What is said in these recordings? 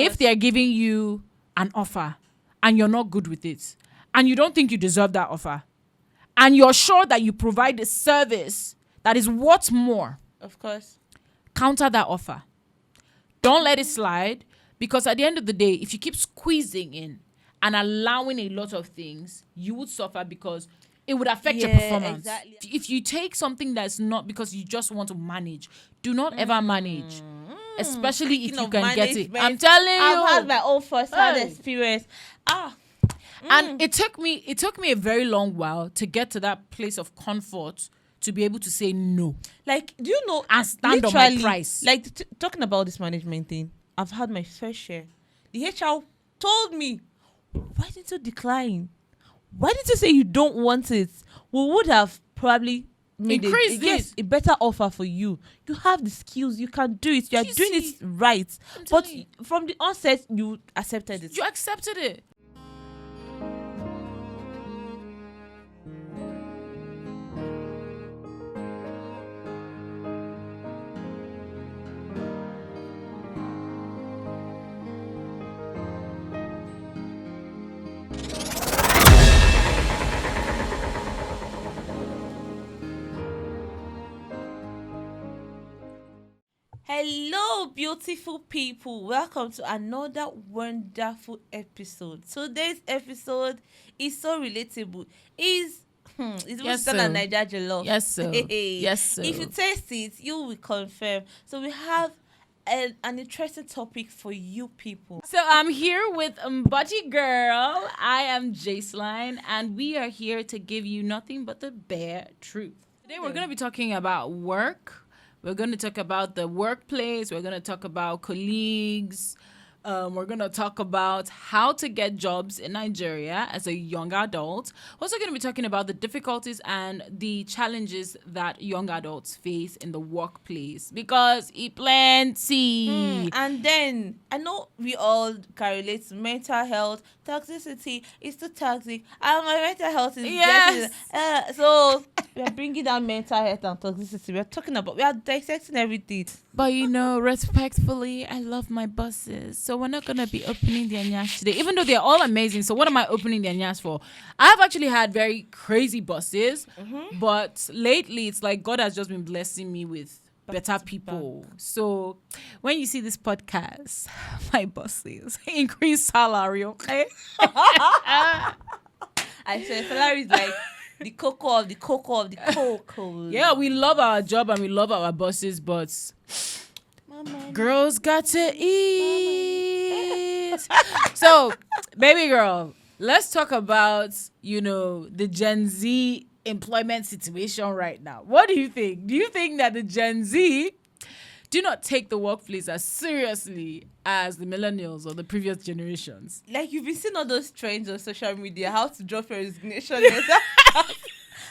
if they're giving you an offer and you're not good with it, and you don't think you deserve that offer, and you're sure that you provide a service that is worth more, of course, counter that offer. Don't let it slide, because at the end of the day, if you keep squeezing in and allowing a lot of things, you would suffer because it would affect your performance. Exactly. If you take something that's not because you just want to manage, do not ever manage. Especially if you can get it. I'm telling you. I've had my own first-hand experience. And it took me a very long while to get to that place of comfort to be able to say no. Like, do you know? And stand on my price. Like, talking about this management thing, I've had my fair share. The HR told me, why didn't you decline? Why didn't you say you don't want it? We would have probably made a better offer for you. You have the skills. You can do it. You are doing it right. But from the onset, you accepted it. You accepted it. Hello, beautiful people. Welcome to another wonderful episode. Today's episode is so relatable. It's yes, better than Niger Jollof. Yes, sir. Yes, sir. If you taste it, you will confirm. So we have an interesting topic for you people. So I'm here with Budgie Girl. I am Jaceline, and we are here to give you nothing but the bare truth. Today we're going to be talking about work. We're going to talk about the workplace. We're going to talk about colleagues. We're going to talk about how to get jobs in Nigeria as a young adult. We're also going to be talking about the difficulties and the challenges that young adults face in the workplace, because it plenty. And then, I know we all can relate to mental health. Toxicity is too toxic. And my mental health is so we are bringing down mental health and toxicity. We are dissecting everything. But respectfully, I love my bosses. So we're not going to be opening their nyash today, even though they're all amazing. So what am I opening their nyash for? I've actually had very crazy bosses, but lately it's like God has just been blessing me with better people. So when you see this podcast, my bosses, increase salary, okay? I said salary is like the cocoa of the cocoa. Yeah, we love our job and we love our bosses, but girls got to eat. So, baby girl, let's talk about, the Gen Z employment situation right now. What do you think? Do you think that the Gen Z do not take the workplace as seriously as the millennials or the previous generations? Like, you've been seeing all those trends on social media, how to drop your resignation letter.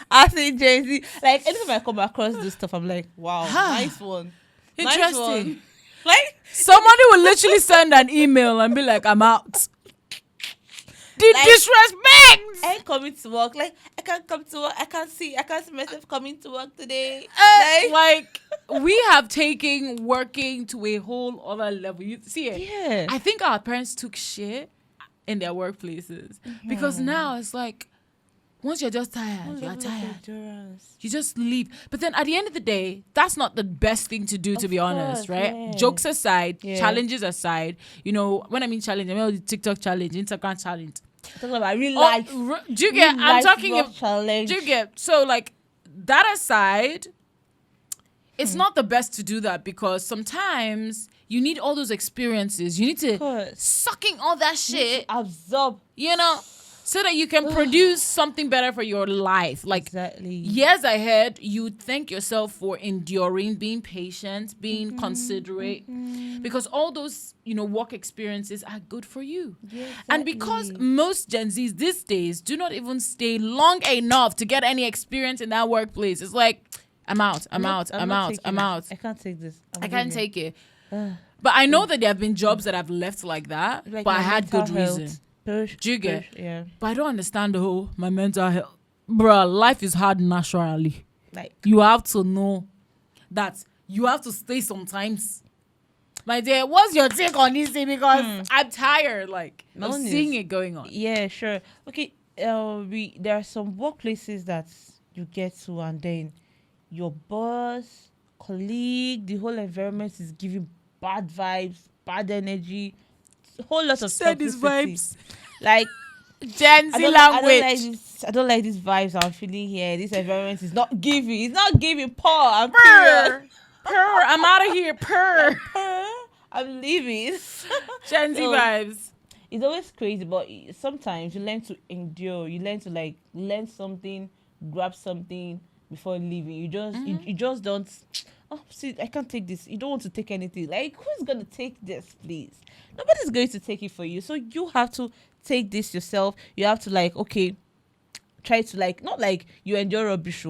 As a Gen Z, like, anytime I come across this stuff, I'm like, wow, nice one. Interesting. Nice one. Like, somebody will literally send an email and be like, I'm out. Disrespect. I ain't coming to work. Like, I can't come to work. I can't see myself coming to work today. We have taken working to a whole other level. You see it? Yeah. I think our parents took shit in their workplaces because now it's like, once you're just tired, you're tired. You just leave. But then at the end of the day, that's not the best thing to do, to be honest, right? Yeah. Jokes aside, challenges aside, when I mean challenge, I mean the TikTok challenge, Instagram challenge. I'm talking about real life. Do you get? I'm talking about challenge. Do you get? So like that aside, it's not the best to do that because sometimes you need all those experiences. You need to sucking all that shit, absorb, so that you can produce something better for your life. Like, exactly. Years ahead, you thank yourself for enduring, being patient, being considerate, because all those, work experiences are good for you. Yeah, exactly. And because most Gen Zs these days do not even stay long enough to get any experience in that workplace, it's like, I'm out. I can't take this. I can't take it. But I know that there have been jobs that I've left like that, but I had good reason. Do you get? Yeah. But I don't understand the whole my mental health. Bruh, life is hard naturally. Like, you have to know that you have to stay sometimes. my dear, what's your take on this thing? Because I'm tired, like, of Mine seeing is- it going on. Yeah, sure. Okay, there are some workplaces that you get to, and then your boss, colleague, the whole environment is giving bad vibes, bad energy, a whole lot of Said these toxicity. vibes. Like Gen Z language. I don't like these vibes I'm feeling here. This environment is not giving. It's not giving. I'm Purr. Purr. I'm out of here. Purr. I'm leaving. Gen Z So, vibes. It's always crazy, but sometimes you learn to endure. You learn to like learn something, grab something before leaving. You just don't. Oh, see, I can't take this. You don't want to take anything. Like, who's gonna take this, please? Nobody's going to take it for you. So you have to take this yourself. You have to like, okay, try to like, not like you endure rubbish,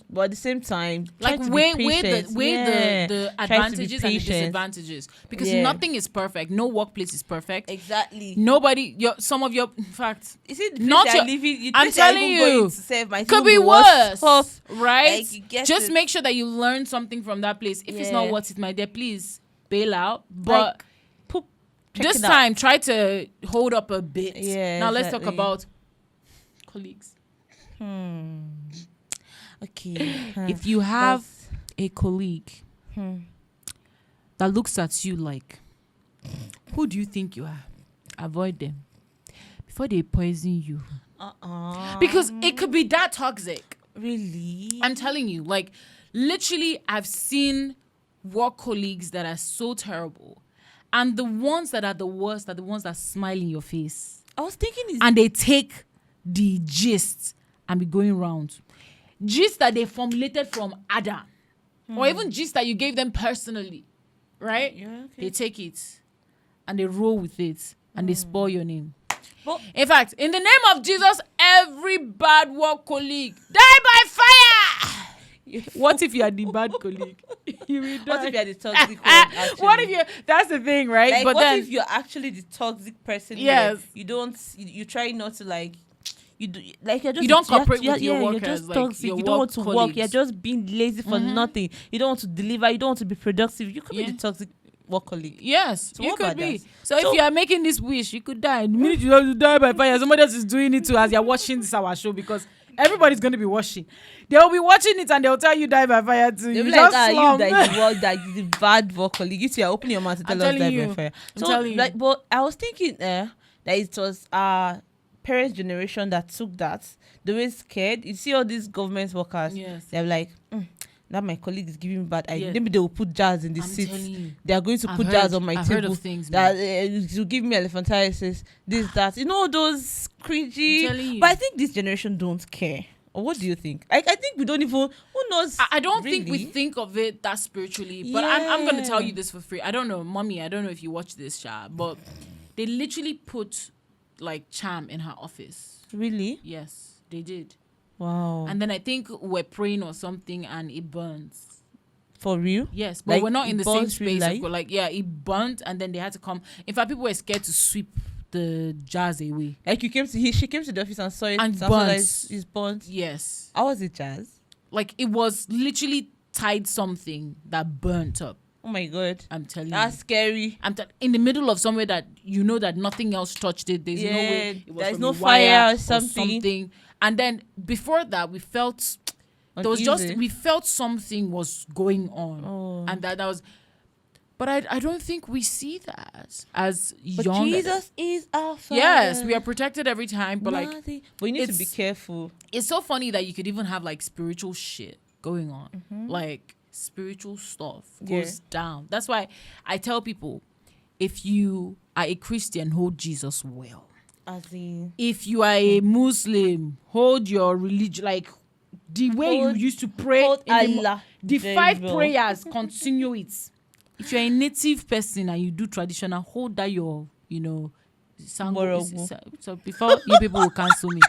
but at the same time, try Like to weigh be patient. the Try to be advantages and the patient. disadvantages, because Yeah. nothing is perfect. No workplace is perfect. Exactly. Nobody, some of your, in fact, You see, the Not place your- you're living, you I'm place you're telling even you, going to serve might could even be worse, Oh, right? like, you get Just it. make sure that you learn something from that place. If it's not Yeah. worth it, my dear, please bail out. But Like, poop. Check this it out. time, try to hold up a bit. Yeah, Now let's talk exactly. about colleagues. Okay. If you have a colleague that looks at you like, who do you think you are? Avoid them before they poison you. Because it could be that toxic. Really? I'm telling you, like, literally, I've seen work colleagues that are so terrible. And the ones that are the worst are the ones that smile in your face. I was thinking And they take the gist and be going round. Gist that they formulated from Adam. Or even gist that you gave them personally. Right? Yeah, okay. They take it and they roll with it and they spoil your name. But In fact, in the name of Jesus, every bad work colleague, die by fire! What if you are the bad colleague? You will die. what if you're the toxic one? Actually? What if you? That's the thing, right? Like, but what then, if you're actually the toxic person? Yes. Where you don't. You try not to like. You do like you're just You don't you're- cooperate you're- with your yeah, workers, You're just like toxic. your You don't work want to work. colleagues. You're just being lazy for nothing. You don't want to deliver. You don't want to be productive. You could Yeah. be the toxic work colleague. yes, So you what could about be. that? So if you are making this wish, you could die. The minute you don't die by fire, somebody else is doing it too as you're watching this our show, because everybody's going to be watching. They'll be watching it and they'll tell you die by fire too. They'll You be like, just you slump. that is the work that is the bad work colleague. You see, you're opening your mouth to tell us telling that you. by fire. I'm So, telling you. like, but I was thinking that it was our parents' generation that took that. They were scared. You see all these government workers. Yes. They're like, that my colleague is giving me bad idea. Yes. Maybe they will put jars in the I'm seats. telling you. They are going to I've put heard- jars on my I've heard table. of things, That man. to give me elephantiasis, this, that. You know those cringy. I'm telling you. But I think this generation don't care. Or what do you think? I think we don't even. Who knows? I don't think we really? think of it that spiritually, but I'm going to tell Yeah. you this for free. I don't know, mommy, I don't know if you watch this, Sha, but they literally put like charm in her office. Really? Yes, they did. Wow. And then I think we're praying or something and it burns. For real? Yes, but Like, we're not it in the same burns real space. life? Of course. Like, yeah, it burnt and then they had to come. In fact, people were scared to sweep the jars away. Like she came to the office and saw it And saw that burnt. it's burnt. Yes. How was it, Jazz? Like, it was literally tied something that burnt up. Oh my god. I'm telling That's you. scary. In the middle of somewhere that you know that nothing else touched it. There's no way. It was there's from no a fire wire or something. And then before that, we felt Uneasy. we felt something was going on, Oh. and that was. But I don't think we see that as But young. Jesus is our Father. Yes, we are protected every time, but like Nothing. But you need to be it's- careful. it's so funny that you could even have like spiritual shit going on. Mm-hmm. Like spiritual stuff Yeah. goes down. That's why I tell people, if you are a Christian, hold Jesus well. As in, If you are a Muslim, hold your religion, like the way Hold- you used to pray. hold in Allah the very 5 well. prayers, continue it. If you're a native person and you do traditional, hold that your, Morogo. so before you people will cancel me.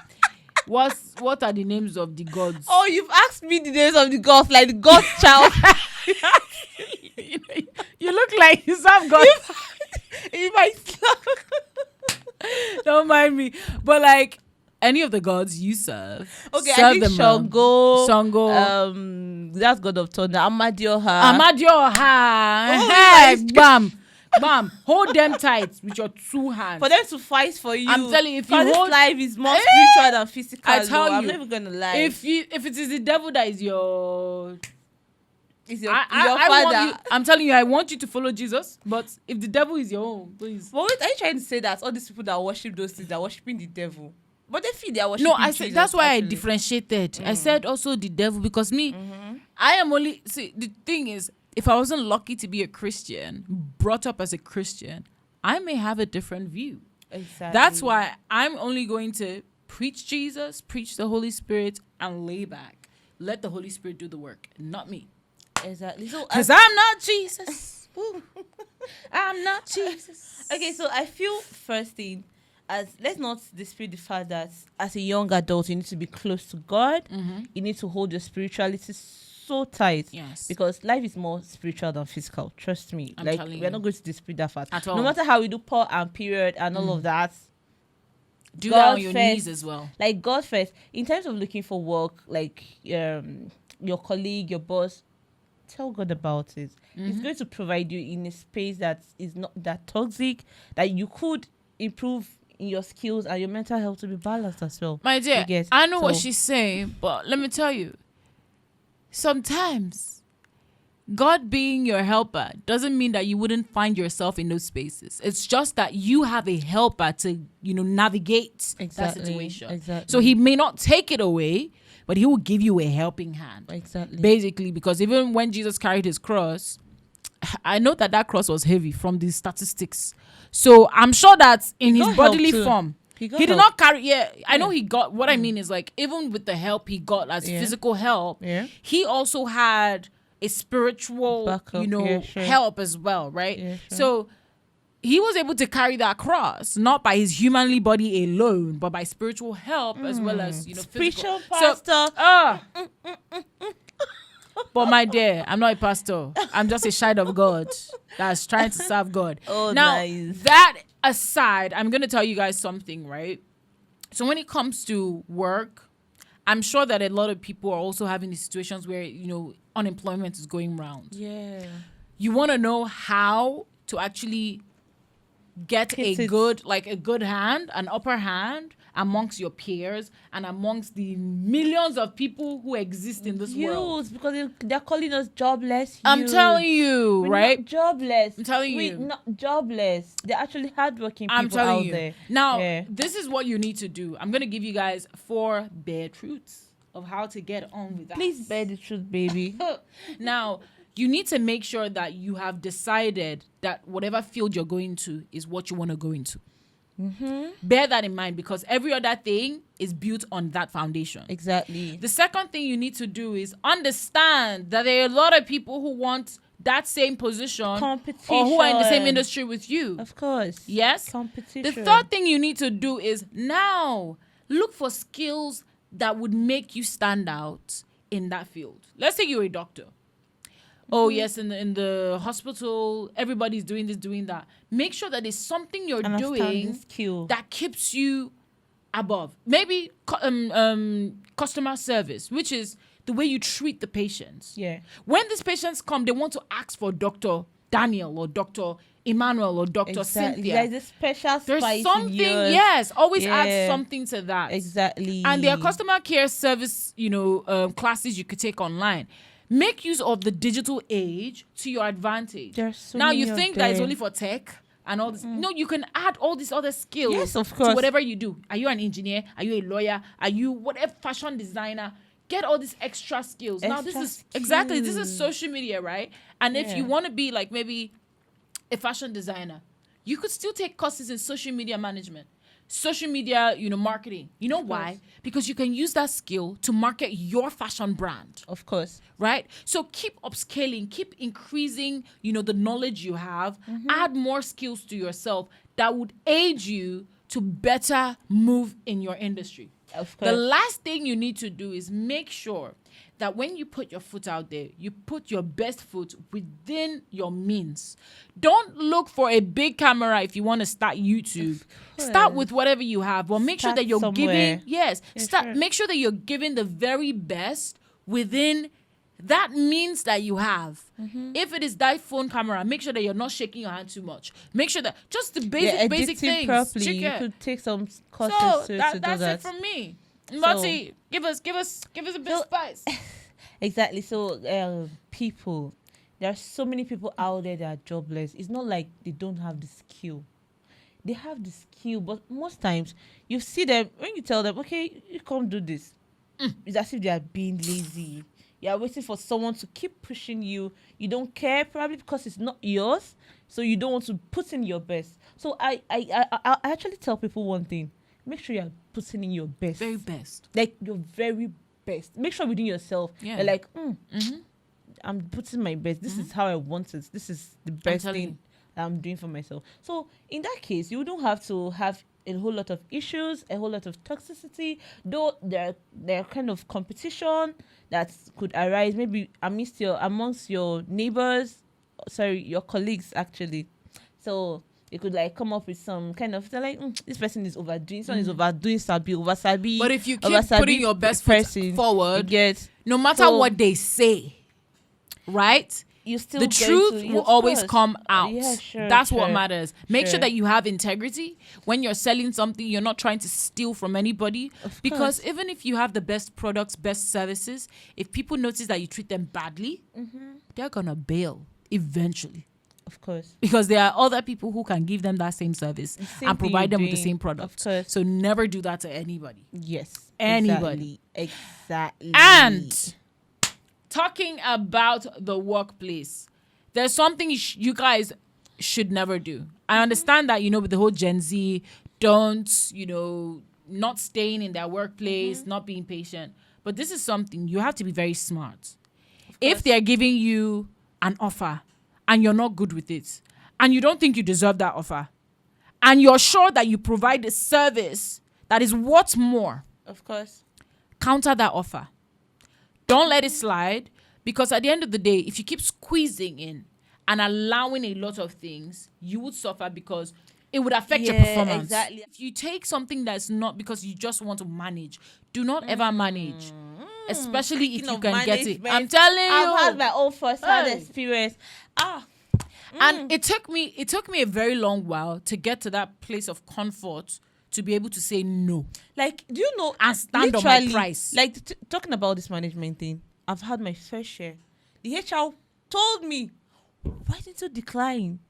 What are the names of the gods? oh, you've asked me the names of the gods, like the God's child. You look like you serve God. In my Don't mind me. But like any of the gods you serve. Okay, serve I think them well. Shango. That's God of Thunder. Amadioha. Amadioha. Oh, Hey, my- bam. Bam, hold them tight with your two hands. For them to fight for you. I'm telling you, if you this hold, life is more spiritual than physical. I tell you, I'm not even gonna lie. If it is the devil that is your, your I father. want you, I'm telling you, I want you to follow Jesus. But if the devil is your own, please. But wait, are you trying to say that all these people that worship those things are worshiping the devil? But they feel they are worshiping No, I Jesus, said that's why actually. I differentiated. I said also the devil because me, I am only see the thing is if I wasn't lucky to be a Christian, brought up as a Christian, I may have a different view. Exactly. That's why I'm only going to preach Jesus, preach the Holy Spirit, and lay back. Let the Holy Spirit do the work, not me. Exactly. So Because I'm not Jesus. I'm not Jesus. okay, so I feel first thing, as let's not dispute the fact that as a young adult you need to be close to God. You need to hold your spirituality so tight. Yes. Because life is more spiritual than physical. Trust me. I'm like telling we're you. not going to dispute that fact. At all. No matter how we do pour and period and all of that. Do God that on your first. knees as well. Like God first. In terms of looking for work, like your colleague, your boss, tell God about it. It's going to provide you in a space that is not that toxic, that you could improve in your skills and your mental health to be balanced as well. My dear, You get? I know what So- she's saying, but let me tell you, sometimes God being your helper doesn't mean that you wouldn't find yourself in those spaces. It's just that you have a helper to, navigate that Exactly, situation. exactly. So he may not take it away, but he will give you a helping hand. Exactly. Basically, because even when Jesus carried his cross, I know that cross was heavy from the statistics. So I'm sure that in his got bodily help too. form, He he got did help. not carry. Yeah, I know he got. What I mean is like even with the help he got as Yeah. physical help, Yeah. he also had a spiritual, Backup, yeah, sure. help as well, right? Yeah, sure. So he was able to carry that cross not by his humanly body alone, but by spiritual help as well as Spiritual physical. So, pastor. but my dear, I'm not a pastor. I'm just a child of God that's trying to serve God. Oh, now, nice. that aside, I'm going to tell you guys something, right? So when it comes to work, I'm sure that a lot of people are also having these situations where, unemployment is going round. Yeah. You want to know how to actually get Hit a it. good hand, an upper hand amongst your peers and amongst the millions of people who exist in this world. Youths, because they're calling us jobless. I'm youths. telling you, We're right? not jobless. I'm telling We're you. not jobless. They're actually hardworking people I'm telling out you. there. Now, Yeah. this is what you need to do. I'm going to give you guys 4 bare truths of how to get on with that. Please bear the truth, baby. Now, you need to make sure that you have decided that whatever field you're going to is what you want to go into. Bear that in mind because every other thing is built on that foundation. Exactly. The second thing you need to do is understand that there are a lot of people who want that same position or who are in the same Competition. industry with you. Of course. Yes? Competition. The third thing you need to do is now look for skills that would make you stand out in that field. Let's say you're a doctor. Oh, yes, in the hospital, everybody's doing this, doing that. Make sure that there's something you're An doing outstanding skill. that keeps you above. Maybe customer service, which is the way you treat the patients. Yeah. When these patients come, they want to ask for Dr. Daniel or Dr. Emmanuel or Dr. Exactly. Cynthia. There's a special There's spice in something, yours. yes, always Yeah. add something to that. Exactly. And there are customer care service, classes you could take online. Make use of the digital age to your advantage. There's so now many you of think that it's them. only for tech and all this. No, you can add all these other skills Yes, of to course. whatever you do. Are you an engineer? Are you a lawyer? Are you whatever fashion designer? Get all these extra skills. Now this Extra is exactly this is skills. social media, right? And if you Yeah. want to be like maybe a fashion designer, you could still take courses in social media management, social media, marketing. You know why? Because you can use that skill to market your fashion brand, Of course. right? So keep upscaling, keep increasing, the knowledge you have, add more skills to yourself that would aid you to better move in your industry. Of course. The last thing you need to do is make sure that when you put your foot out there, you put your best foot within your means. Don't look for a big camera if you want to start YouTube. Start with whatever you have, but make sure Start that you're somewhere. giving, Yeah, sure. make sure that you're giving the very best within that means that you have. If it is that phone camera, make sure that you're not shaking your hand too much. Make sure that just the basic editing things. properly. Check You it. could take some courses So to that's do that. it from me. Marty, give us a bit of spice. Exactly. So, people, there are so many people out there that are jobless. It's not like they don't have the skill. They have the skill, but most times you see them when you tell them, okay, you can't do this. It's as if they are being lazy. You are waiting for someone to keep pushing you. You don't care, probably because it's not yours, so you don't want to put in your best. So I actually tell people one thing: make sure you are putting in your best, Very best. like your very best. Make sure within yourself, Yeah. you're like, I'm putting my best. This is how I want it. This is the best telling thing you. that I'm doing for myself. So in that case, you don't have to have a whole lot of issues, a whole lot of toxicity, though there are kind of competition that could arise maybe amongst your neighbors, your colleagues actually. So you could like come up with some kind of, they're like, this person is overdoing, someone is overdoing over sabi. But if you keep over sabi putting your best foot person, forward, you get, no matter so- what they say, right? you still The going truth to, will of always course. come out. Yeah, sure, That's what sure, matters. Make sure sure. that you have integrity. When you're selling something, you're not trying to steal from anybody. Of Because course. even if you have the best products, best services, if people notice that you treat them badly, they're going to bail eventually. Of course. Because there are other people who can give them that same service same and thing provide you're them with the doing. same Of product. course. So never do that to anybody. Yes. Anybody. Exactly. And talking about the workplace, there's something you guys should never do. I understand that, with the whole Gen Z, don't, not staying in their workplace, not being patient. But this is something you have to be very smart. If they're giving you an offer and you're not good with it, and you don't think you deserve that offer, and you're sure that you provide a service that is worth more, Of course. counter that offer. Don't let it slide, because at the end of the day, if you keep squeezing in and allowing a lot of things, you would suffer because it would affect your performance. Exactly. If you take something that's not because you just want to manage, do not ever manage. Especially if Speaking you of can get it. management, I'm telling you. I've had my own first-hand Hey. experience. And it took me a very long while to get to that place of comfort to be able to say no. Like, do you know? And stand on my literally, price. Like, talking about this management thing, I've had my fair share. The HR told me, why didn't you decline?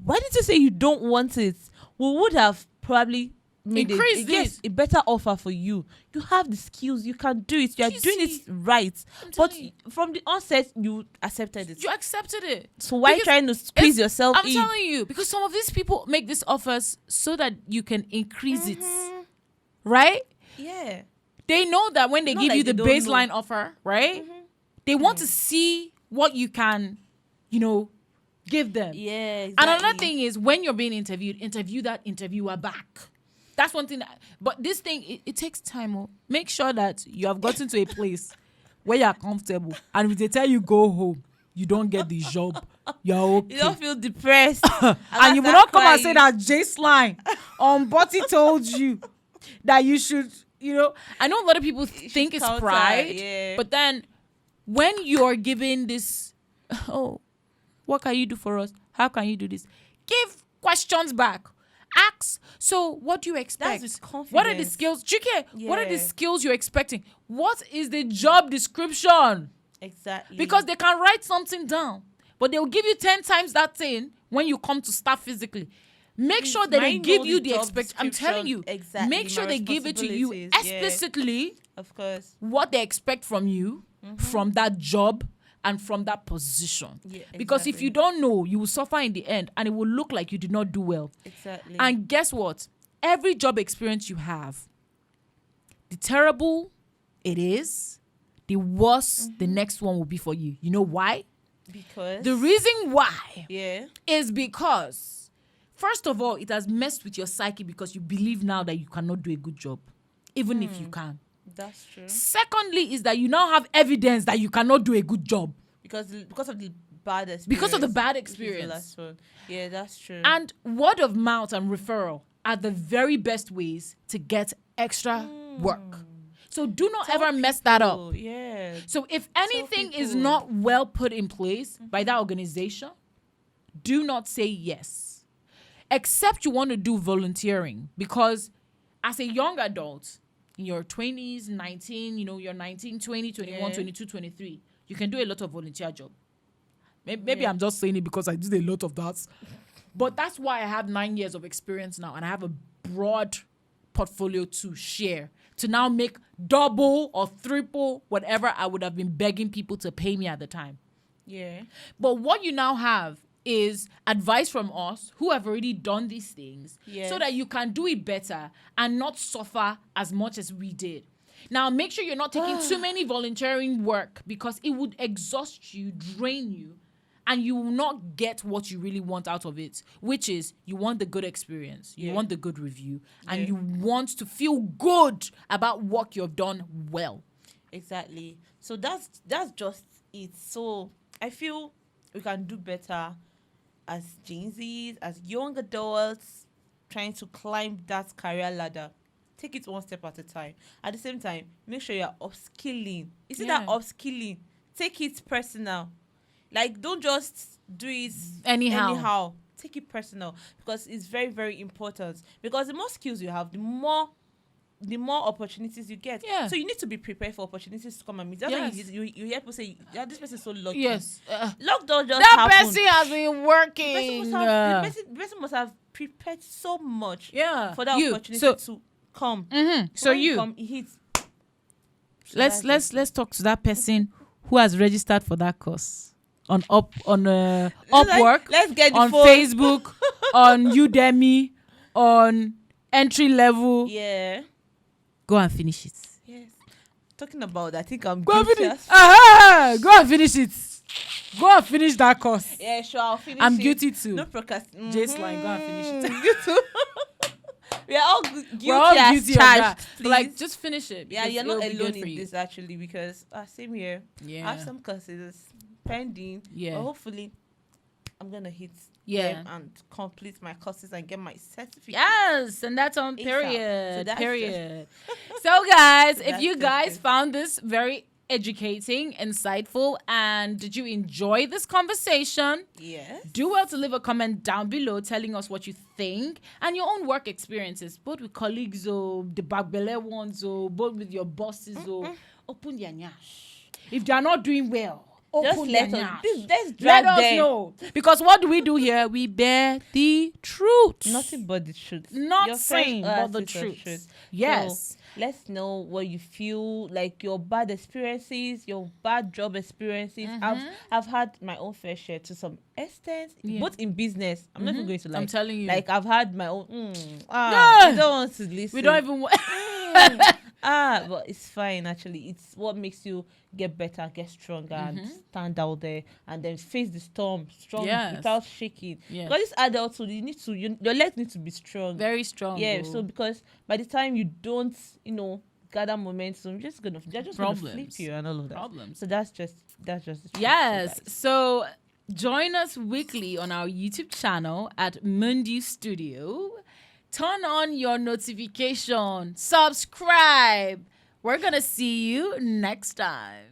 Why didn't you say you don't want it? We would have probably made Increase this. a better offer for you. You have the skills. You can do it. You are You doing see, it right. I'm But telling you. from the onset, you accepted it. You accepted it. So why Because trying to squeeze it's- yourself I'm in? telling you, because some of these people make these offers so that you can increase it. Right? Yeah. They know that when they Not give like you they the don't baseline offer, right? They want to see what you can, give them. Yeah. And another thing is, when you're being interviewed, interview that interviewer back. That's one thing. But this thing, it takes time. Oh. Make sure that you have gotten to a place where you're comfortable. And if they tell you go home, you don't get the job. You're okay. You don't feel depressed. And you will not come and say that J-Slime Butty told you that you should, I know a lot of people think it's counter, pride, yeah. but then when you're given this, what can you do for us? How can you do this? Give questions back. Ask, so what do you expect? That's with What are the confidence. skills? Do you care? What are the Yeah. skills you're expecting? What is the job description? Exactly. Because they can write something down, but they'll give you 10 times that thing when you come to start physically. Make sure that they Mine give know you the the job expect. I'm telling you, description, make exactly, sure my they give it to you responsibilities, yeah. explicitly Of course. what they expect from you, from that job, and from that position. Yeah, Because if exactly. you don't know, you will suffer in the end, and it will look like you did not do well. Exactly. And guess what? Every job experience you have, the terrible it is, the worse the next one will be for you. You know why? because The reason why yeah. is because, first of all, it has messed with your psyche because you believe now that you cannot do a good job, even if you can. That's true. Secondly, is that you now have evidence that you cannot do a good job. Because of the bad experience. Because of the bad Which is the experience. last one. Yeah, that's true. And word of mouth and referral are the very best ways to get extra work. So do not ever mess that up. Oh, yeah. So if anything is people. not well put in place by that organization, do not say yes. Except you want to do volunteering, because as a young adult, in your 20s, 19, you're 19, 20, 21, 22, 23, you can do a lot of volunteer job. Maybe I'm just saying it because I did a lot of that. But that's why I have 9 years of experience now, and I have a broad portfolio to share, to now make double or triple whatever I would have been begging people to pay me at the time. Yeah. But what you now have is advice from us who have already done these things, so that you can do it better and not suffer as much as we did. Now, make sure you're not taking too many volunteering work, because it would exhaust you, drain you, and you will not get what you really want out of it, which is you want the good experience, you want the good review, and you want to feel good about what you've done well. Exactly. So that's just it. So I feel we can do better as Gen Zs, as young adults, trying to climb that career ladder. Take it one step at a time. At the same time, make sure you're upskilling. You see that upskilling? Take it personal. Like, don't just do it anyhow. Take it personal, because it's very, very important. Because the more skills you have, the more opportunities you get. Yeah. So you need to be prepared for opportunities to come and meet. That's why you hear people say, yeah, this person is so lucky. Yes. Lockdown just that happened. person has been working. The person must have prepared so much for that opportunity to come. Mm-hmm. So when you come, it hits. Let's talk to that person who has registered for that course on Upwork, let's get the on phone. Facebook, on Udemy, on entry level. Yeah. Go and finish it. Yes. Talking about that, I think I'm Go and guilty. finish. Go and finish it. Go and finish that course. Yeah, sure, I'll finish I'm it. guilty too. No procrastination. J-Slime, go and finish it. You too. We are all guilty. We're all as guilty of charged, that. please. Like, just finish it. Yeah, because you're not it'll be alone good for in you. this, actually, because same here. Yeah. I have some courses pending. Yeah. But hopefully, I'm gonna hit them and complete my courses and get my certificate. Yes, and that's on ASAP. period. So that's period. So guys, if That's you just guys it. found this very educating, insightful, and did you enjoy this conversation? Yes. Do well to leave a comment down below telling us what you think and your own work experiences, both with colleagues or the bagbele ones or both with your bosses or open their nyash. If they are not doing well, Just open let their us. nyash. Let's Let drag us them. know. Because what do we do here? We bear the truth. Nothing but the truth. Not Your saying, fresh but the earth is truth. truth. Yes. So, let's know what you feel like, your bad experiences, your bad job experiences. I've had my own fair share to some extent, both in business. I'm not even going to I'm telling you. Like, I've had my own. Yeah. We don't want to listen. We don't even But it's fine, actually. It's what makes you get better, get stronger, and stand out there, and then face the storm strong without shaking. Yes. Because this adulthood, your legs need to be strong. very strong. Yeah, bro. so because by the time you don't, gather momentum, they're just gonna flip you and all of that. Problems. So that's just the truth, Yes. guys. So join us weekly on our YouTube channel at Mundi Studio. Turn on your notification. Subscribe. We're going to see you next time.